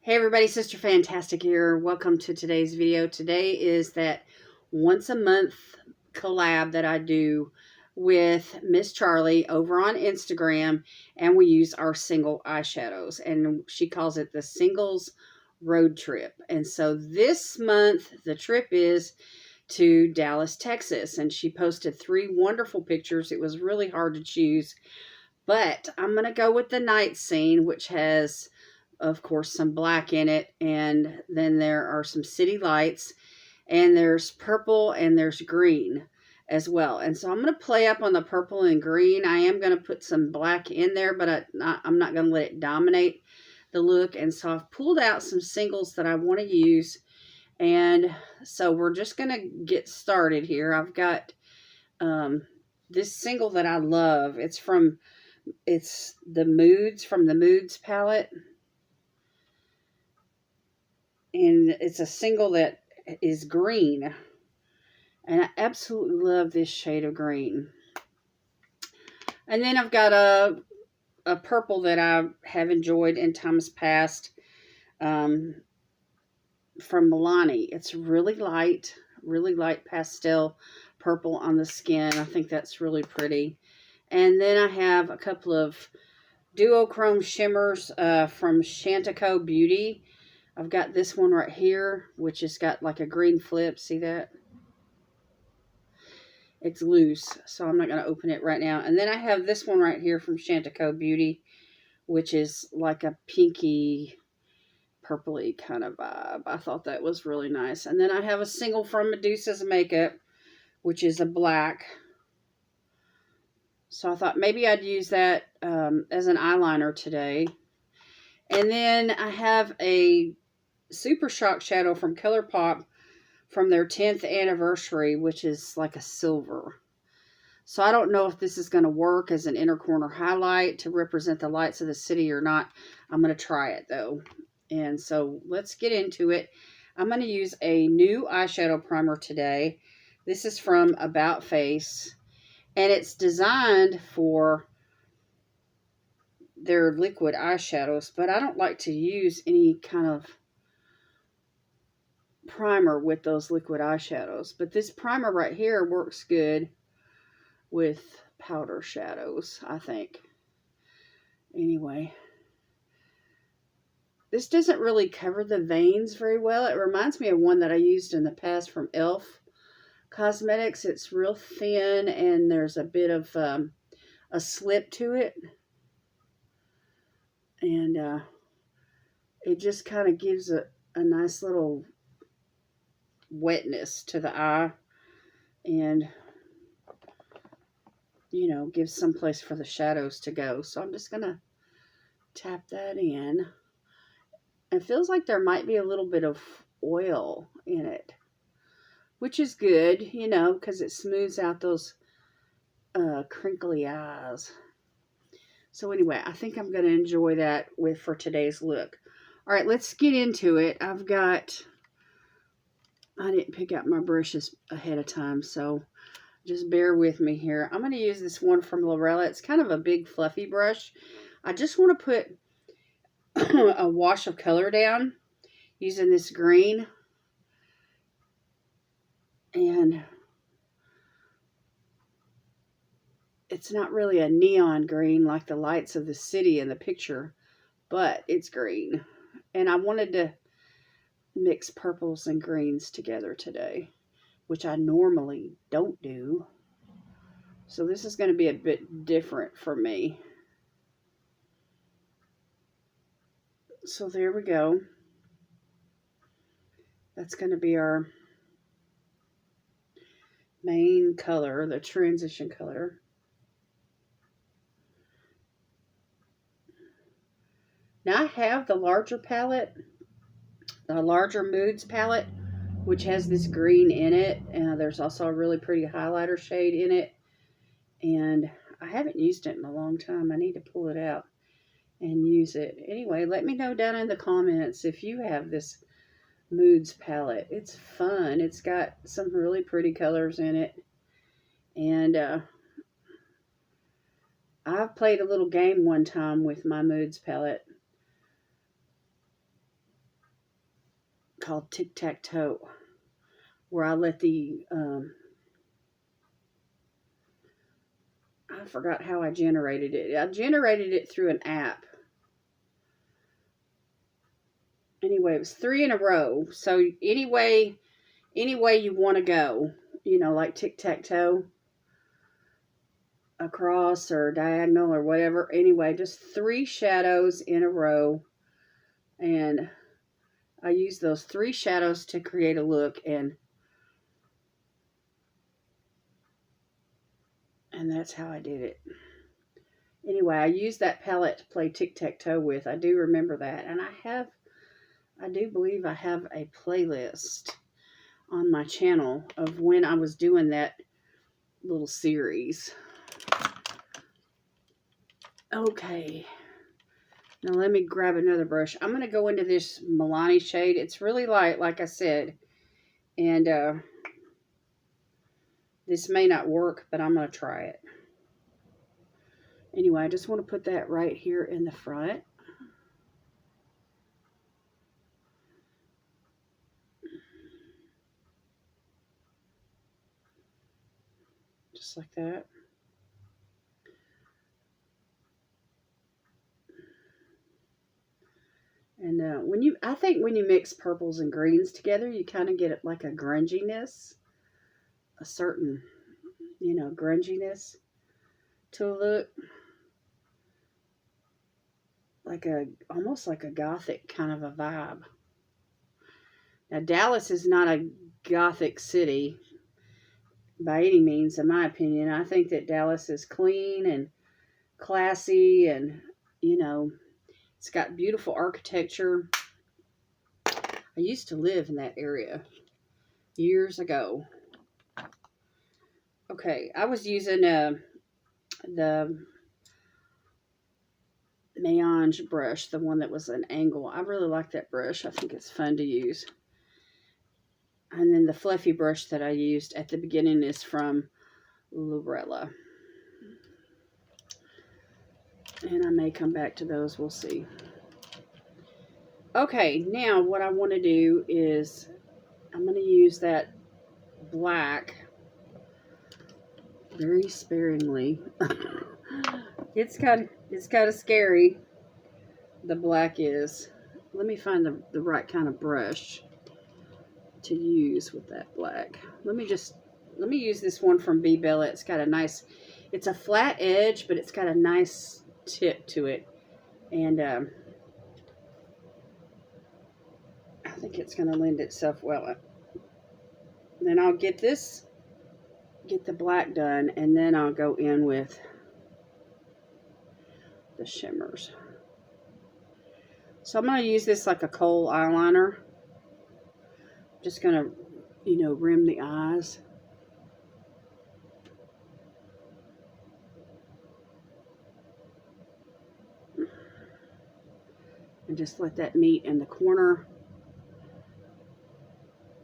Hey everybody, Sister Fantastic here. Welcome to today's video. Today is that once a month collab that I do with Miss Charlie over on Instagram, and we use our single eyeshadows, and she calls it the Singles Road Trip. And so this month the trip is to Dallas, Texas, and she posted 3 wonderful pictures. It was really hard to choose, but I'm going to go with the night scene, which has, of course, some black in it, and then there are some city lights, and there's purple and there's green as well. And so I'm going to play up on the purple and green. I am going to put some black in there, but I'm not going to let it dominate the look. And so I've pulled out some singles that I want to use, and so we're just going to get started here. I've got this single that I love. It's the Moods, from the Moods palette. And it's a single that is green. And I absolutely love this shade of green. And then I've got a purple that I have enjoyed in times past from Milani. It's really light pastel purple on the skin. I think that's really pretty. And then I have a couple of duochrome shimmers from Chanticobeauty. I've got this one right here, which has got like a green flip. See that? It's loose, so I'm not going to open it right now. And then I have this one right here from Chanticobeauty, which is like a pinky, purpley kind of vibe. I thought that was really nice. And then I have a single from Medusasmakeup, which is a black. So I thought maybe I'd use that as an eyeliner today. And then I have a Super Shock shadow from ColourPop from their 10th anniversary, which is like a silver. So I don't know if this is going to work as an inner corner highlight to represent the lights of the city or not. I'm going to try it though. And so let's get into it. I'm going to use a new eyeshadow primer today. This is from About Face, and it's designed for their liquid eyeshadows, but I don't like to use any kind of primer with those liquid eyeshadows. But this primer right here works good with powder shadows, I think. Anyway, this doesn't really cover the veins very well. It reminds me of one that I used in the past from e.l.f. Cosmetics. It's real thin, and there's a bit of a slip to it. And it just kind of gives a nice little wetness to the eye, and gives some place for the shadows to go. So I'm just gonna tap that in. It feels like there might be a little bit of oil in it, which is good, because it smooths out those crinkly eyes. So anyway, I think I'm going to enjoy that for today's look. All right, let's get into it. I didn't pick out my brushes ahead of time, so just bear with me here. I'm going to use this one from L'Oreal. It's kind of a big fluffy brush. I just want to put a wash of color down using this green. And it's not really a neon green like the lights of the city in the picture, but it's green. And I wanted to mix purples and greens together today, which I normally don't do. So this is going to be a bit different for me. So there we go. That's going to be our main color, the transition color. Now I have the larger palette, the larger Moods palette, which has this green in it. There's also a really pretty highlighter shade in it. And I haven't used it in a long time. I need to pull it out and use it. Anyway, let me know down in the comments if you have this Moods palette. It's fun. It's got some really pretty colors in it. And I've played a little game one time with my Moods palette. called tic-tac-toe, where I let the, I forgot how I generated it. I generated it through an app. Anyway, it was 3 in a row. So any way you want to go, you know, like tic-tac-toe, across or diagonal or whatever. Anyway, just 3 shadows in a row. And I used those 3 shadows to create a look, and that's how I did it. Anyway, I used that palette to play tic-tac-toe with. I do remember that. And I do believe I have a playlist on my channel of when I was doing that little series. Okay. Now let me grab another brush. I'm going to go into this Milani shade. It's really light, like I said. And this may not work, but I'm going to try it. Anyway, I just want to put that right here in the front. Just like that. And I think when you mix purples and greens together, you kind of get like a grunginess, a certain, you know, grunginess to a look. Like almost like a gothic kind of a vibe. Now, Dallas is not a gothic city by any means, in my opinion. I think that Dallas is clean and classy, and, you know, it's got beautiful architecture. I used to live in that area years ago. Okay, I was using the Melange brush, the one that was an angle. I really like that brush. I think it's fun to use. And then the fluffy brush that I used at the beginning is from Laurella. And I may come back to those. We'll see. Okay, now what I want to do is I'm going to use that black very sparingly. It's kind of scary. The black is. Let me find the right kind of brush to use with that black. Let me use this one from B Bella. It's got a nice, it's a flat edge, but it's got a nice tip to it. And I think it's going to lend itself well. Then I'll get the black done, and then I'll go in with the shimmers. So I'm going to use this like a kohl eyeliner. Just going to, you know, rim the eyes. And just let that meet in the corner.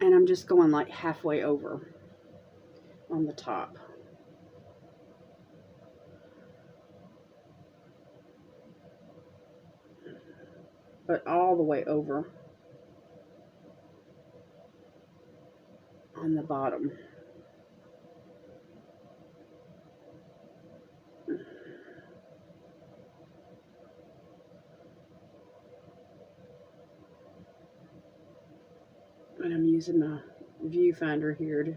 And I'm just going like halfway over on the top. But all the way over on the bottom. And I'm using my viewfinder here to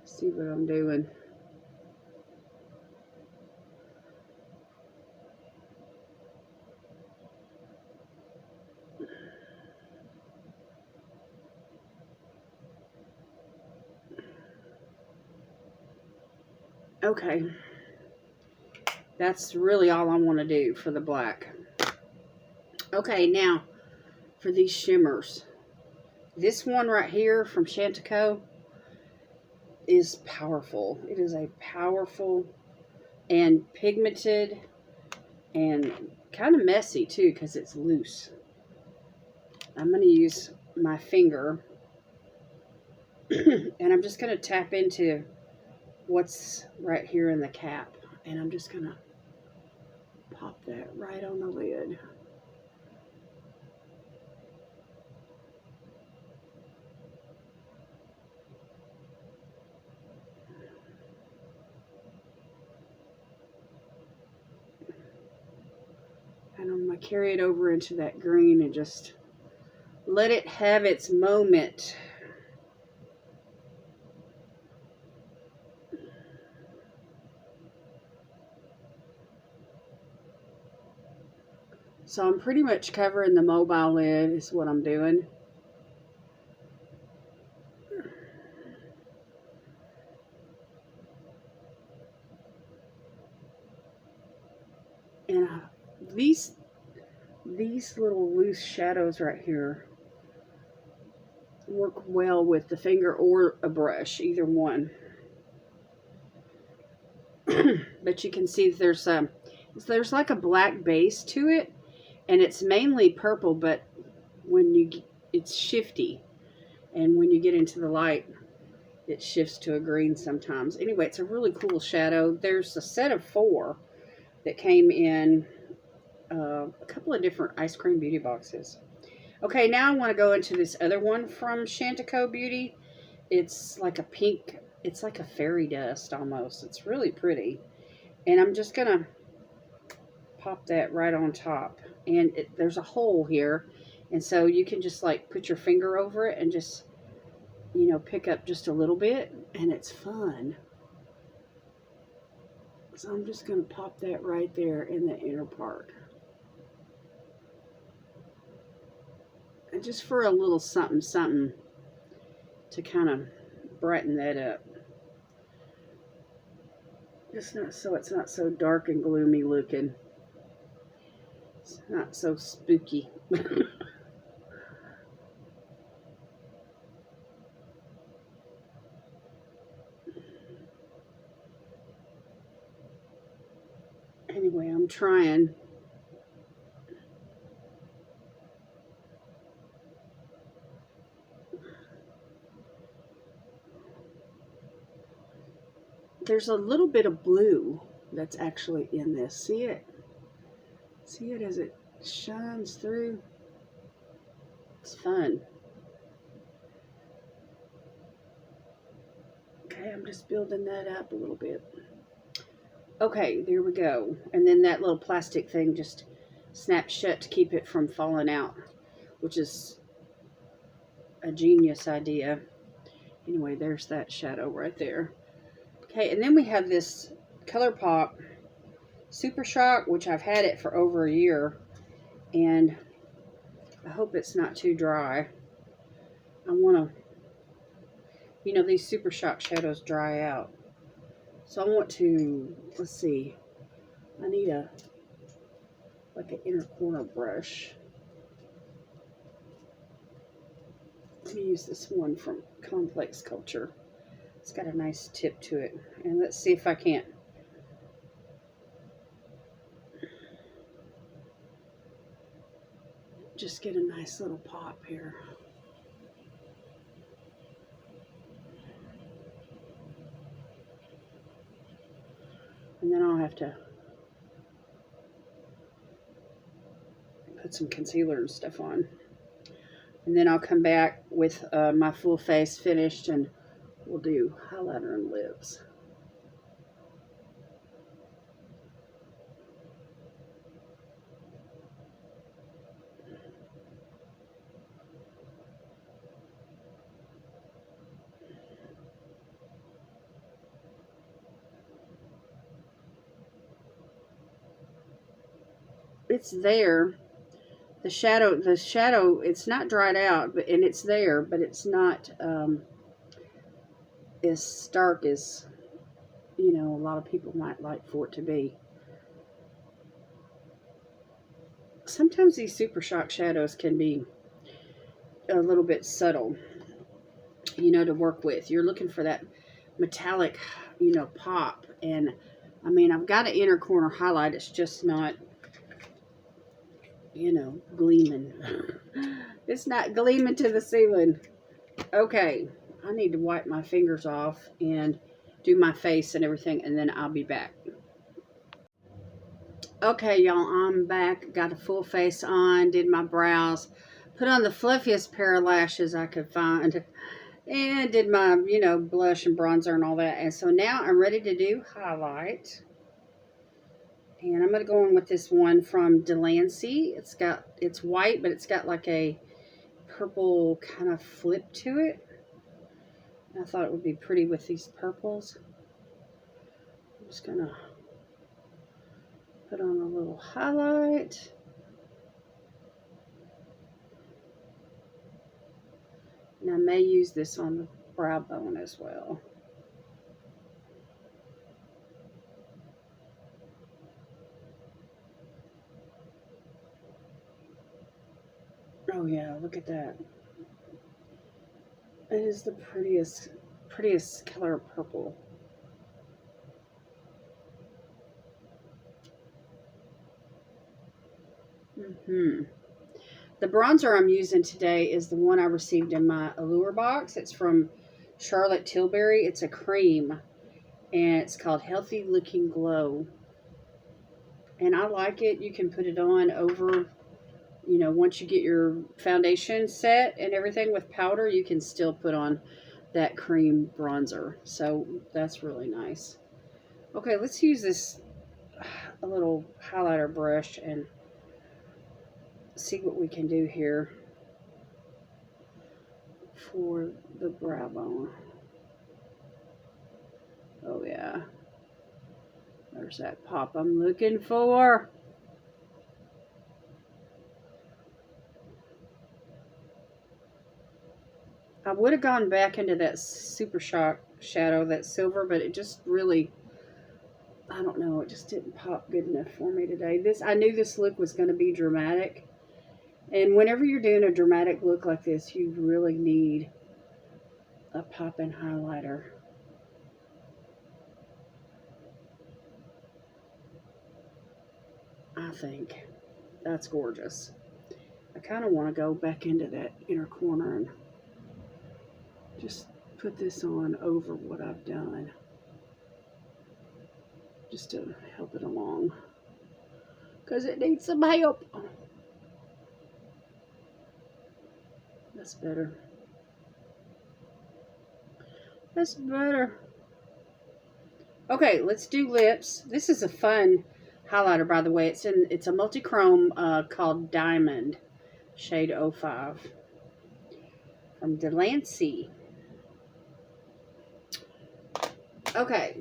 see what I'm doing. Okay, that's really all I want to do for the black. Okay, now for these shimmers. This one right here from Chanticobeauty is powerful. It is a powerful and pigmented and kind of messy too because it's loose. I'm going to use my finger and I'm just going to tap into what's right here in the cap, and I'm just going to pop that right on the lid. carry it over into that green and just let it have its moment. So I'm pretty much covering the mobile lid is what I'm doing. And these little loose shadows right here work well with the finger or a brush, either one. But you can see there's like a black base to it, and it's mainly purple, but it's shifty, and when you get into the light, it shifts to a green sometimes. Anyway, it's a really cool shadow. There's a set of 4 that came in a couple of different ice cream beauty boxes. Okay, now I want to go into this other one from Chanticobeauty. It's like a pink, it's like a fairy dust almost. It's really pretty. And I'm just going to pop that right on top. And there's a hole here. And so you can just like put your finger over it and just, you know, pick up just a little bit. And it's fun. So I'm just going to pop that right there in the inner part. And just for a little something, something to kind of brighten that up. Just not so it's not so dark and gloomy looking. It's not so spooky. Anyway, I'm trying. There's a little bit of blue that's actually in this. See it? See it as it shines through? It's fun. Okay, I'm just building that up a little bit. Okay, there we go. And then that little plastic thing just snaps shut to keep it from falling out, which is a genius idea. Anyway, there's that shadow right there. Okay, and then we have this ColourPop Super Shock, which I've had it for over a year, and I hope it's not too dry. I want to, you know, these Super Shock shadows dry out. So I want to, let's see, I need like an inner corner brush. Let me use this one from Complex Culture. It's got a nice tip to it. And let's see if I can't just get a nice little pop here. And then I'll have to put some concealer and stuff on. And then I'll come back with my full face finished, and we'll do highlighter and lips. It's there. The shadow, it's not dried out, and it's there, but it's not as stark as, you know, a lot of people might like for it to be. Sometimes these Super Shock shadows can be a little bit subtle, you know, to work with. You're looking for that metallic, you know, pop. And I mean, I've got an inner corner highlight. It's just not, you know, gleaming. It's not gleaming to the ceiling. Okay, I need to wipe my fingers off and do my face and everything, and then I'll be back. Okay, y'all, I'm back. Got a full face on, did my brows, put on the fluffiest pair of lashes I could find, and did my, you know, blush and bronzer and all that. And so now I'm ready to do highlight. And I'm going to go in with this one from Delancey. It's white, but it's got like a purple kind of flip to it. I thought it would be pretty with these purples. I'm just going to put on a little highlight. And I may use this on the brow bone as well. Oh yeah, look at that. It is the prettiest color of purple. The bronzer I'm using today is the one I received in my Allure box. It's from Charlotte Tilbury. It's a cream, and it's called Healthy Looking Glow. And I like it. You can put it on over, you know, once you get your foundation set and everything with powder, you can still put on that cream bronzer. So that's really nice. Okay, let's use this a little highlighter brush and see what we can do here for the brow bone. Oh yeah, there's that pop I'm looking for. I would have gone back into that Super Shock shadow, that silver, but it just really, I don't know, it just didn't pop good enough for me today. I knew this look was going to be dramatic. And whenever you're doing a dramatic look like this, you really need a popping highlighter. I think that's gorgeous. I kind of want to go back into that inner corner and just put this on over what I've done, just to help it along, because it needs some help. That's better. That's better. Okay, let's do lips. This is a fun highlighter, by the way. It's a multi-chrome called Diamond, shade 05 from Delancey. Okay,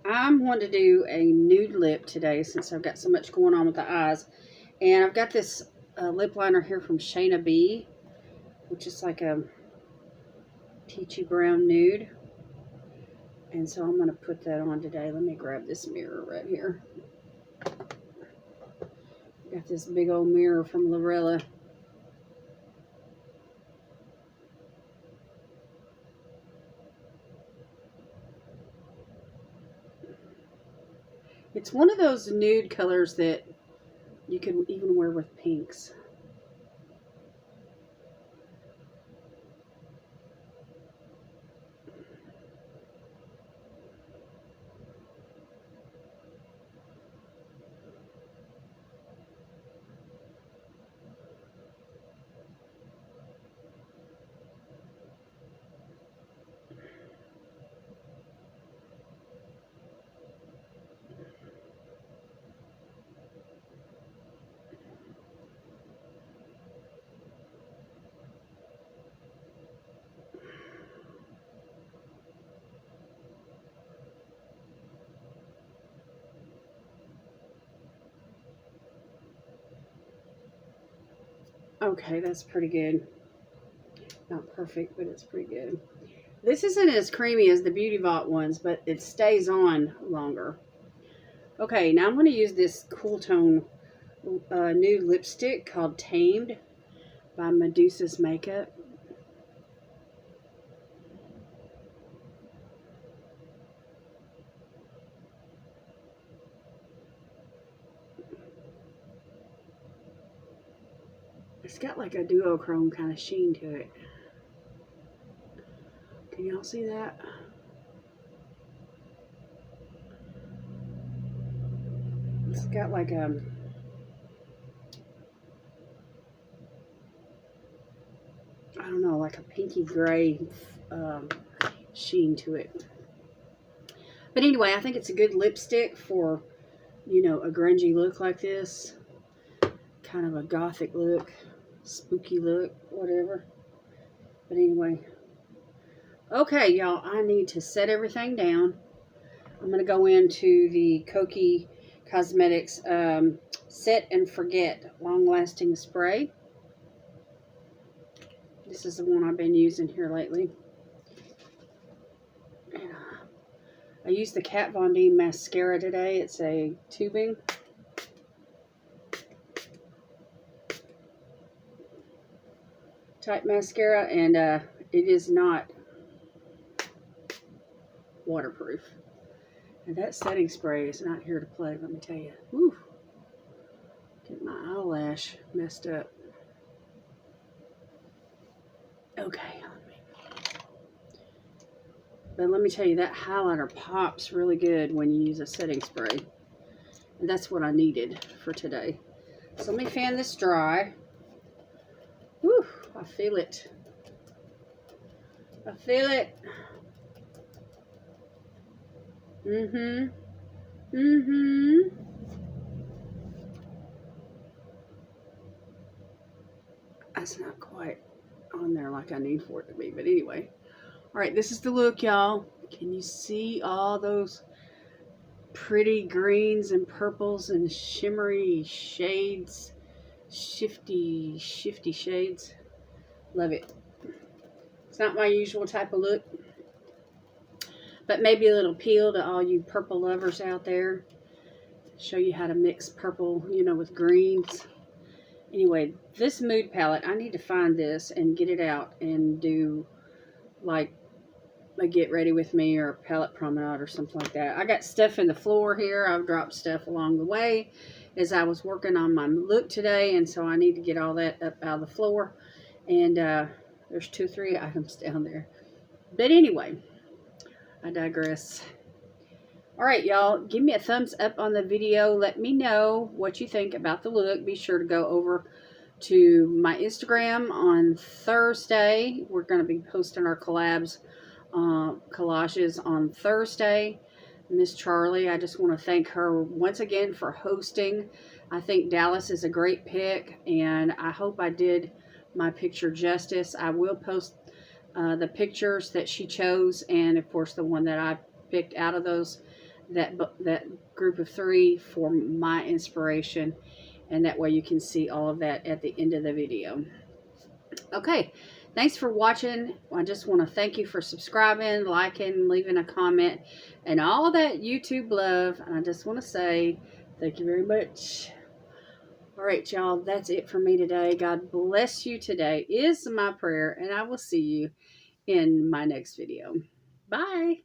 I'm going to do a nude lip today since I've got so much going on with the eyes. And I've got this lip liner here from Shayna B, which is like a peachy brown nude. And so I'm going to put that on today. Let me grab this mirror right here. Got this big old mirror from Lorella. It's one of those nude colors that you could even wear with pinks. Okay, that's pretty good. Not perfect, but it's pretty good. This isn't as creamy as the Beauty Vault ones, but it stays on longer. Okay, now I'm going to use this cool tone nude lipstick called Tamed by Medusasmakeup. It's got like a duochrome kind of sheen to it. Can y'all see that? It's got like a I don't know, like a pinky gray sheen to it. But anyway, I think it's a good lipstick for you know, a grungy look like this. Kind of a gothic look, spooky look, whatever. But anyway. Okay, y'all, I need to set everything down. I'm going to go into the Koki Cosmetics Set and Forget Long-Lasting Spray. This is the one I've been using here lately. I used the Kat Von D mascara today. It's a tubing. Type mascara, and it is not waterproof. And that setting spray is not here to play, let me tell you. Whew. Get my eyelash messed up. Okay. But let me tell you, that highlighter pops really good when you use a setting spray. And that's what I needed for today. So let me fan this dry. Whew, I feel it. I feel it. That's not quite on there like I need for it to be, but anyway. Alright, this is the look, y'all. Can you see all those pretty greens and purples and shimmery shades? Shifty shades. Love it. It's not my usual type of look, but maybe a little appeal to all you purple lovers out there. Show you how to mix purple, you know, with greens. Anyway, this mood palette, I need to find this and get it out and do like a get ready with me or a palette promenade or something like that. I got stuff in the floor here. I've dropped stuff along the way as I was working on my look today, and so I need to get all that up out of the floor. And there's 2 or 3 items down there. But anyway, I digress. Alright, y'all, give me a thumbs up on the video. Let me know what you think about the look. Be sure to go over to my Instagram on Thursday. We're going to be posting our collages on Thursday. Miss Charlie, I just want to thank her once again for hosting. I think Dallas is a great pick, and I hope I did my picture justice. I will post the pictures that she chose, and of course the one that I picked out of those, that group of 3 for my inspiration, and that way you can see all of that at the end of the video. Okay, thanks for watching. I just want to thank you for subscribing, liking, leaving a comment, and all that YouTube love. And I just want to say thank you very much. All right, y'all, that's it for me today. God bless you today is my prayer, and I will see you in my next video. Bye.